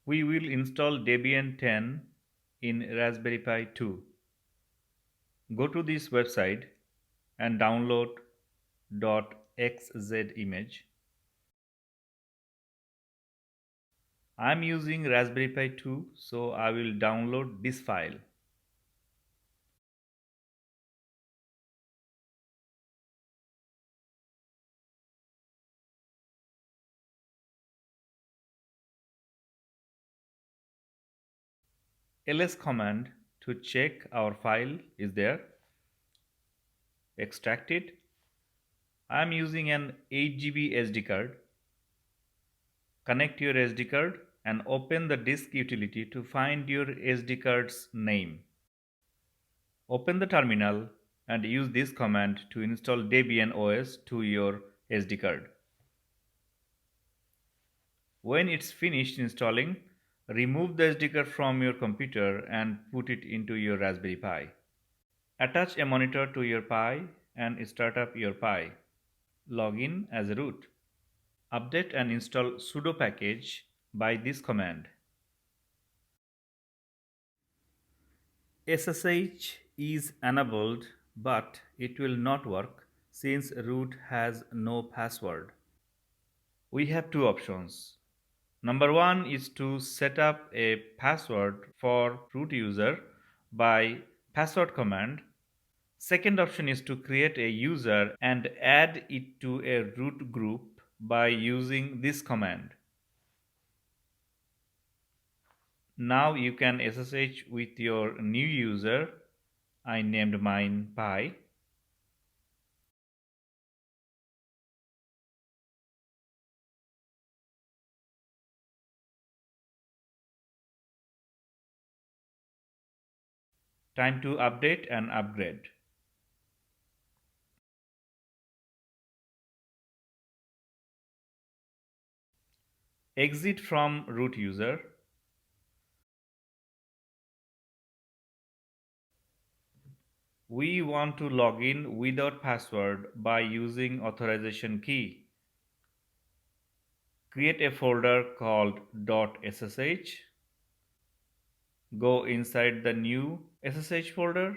We will install Debian 10 in Raspberry Pi 2. Go to this website and download .xz image. I'm using Raspberry Pi 2, so I will download this file. ls command to check our file is there. Extract it. I'm using an 8 GB SD card. Connect your SD card and open the disk utility to find your SD card's name. Open the terminal and use this command to install Debian OS to your SD card. When it's finished installing, remove the SD card from your computer and put it into your Raspberry Pi. Attach a monitor to your Pi and start up your Pi. Log in as root. Update and install sudo package by this command. SSH is enabled, but it will not work since root has no password. We have two options. Number one is to set up a password for root user by password command. Second option is to create a user and add it to a root group by using this command. Now you can SSH with your new user. I named mine Pi. Time to update and upgrade. Exit from root user. We want to log in without password by using authorization key. Create a folder called .ssh. Go inside the new SSH folder.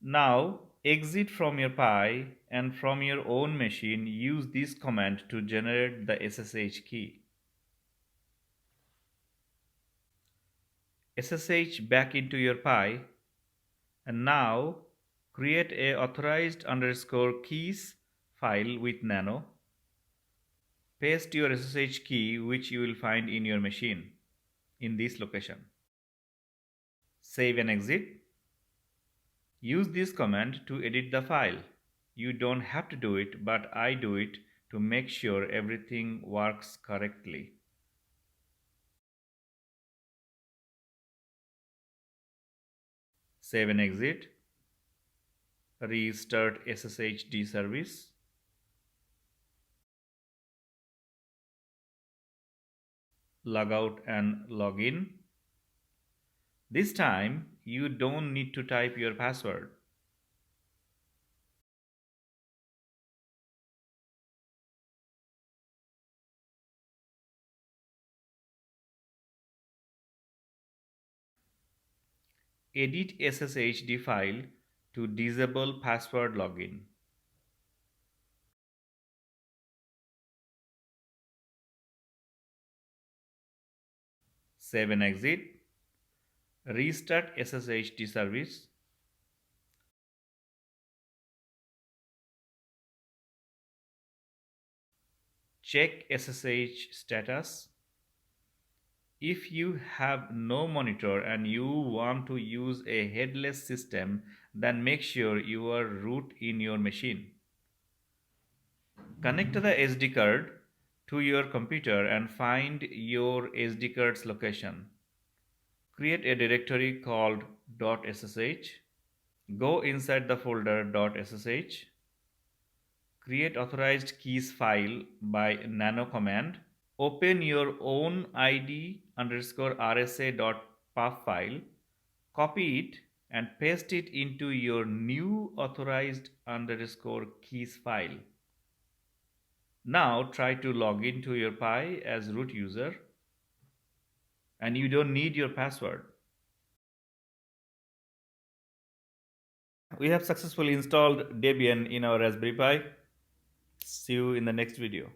Now exit from your Pi and from your own machine use this command to generate the SSH key. SSH back into your Pi and now create a authorized underscore keys file with nano. Paste your SSH key which you will find in your machine in this location. Save and exit. Use this command to edit the file. You don't have to do it, but I do it to make sure everything works correctly. Save and exit. Restart SSHD service. Log out and log in. This time you don't need to type your password. Edit SSHD file to disable password login. Save and exit. Restart SSHD service. Check SSH status. If you have no monitor and you want to use a headless system, then make sure you are root in your machine. Connect the SD card to your computer and find your SD card's location. Create a directory called .ssh. Go inside the folder .ssh. Create authorized keys file by nano command. Open your own id underscore rsa.puf file, copy it and paste it into your new authorized underscore keys file. Now try to log into your Pi as root user, and you don't need your password. We have successfully installed Debian in our Raspberry Pi. See you in the next video.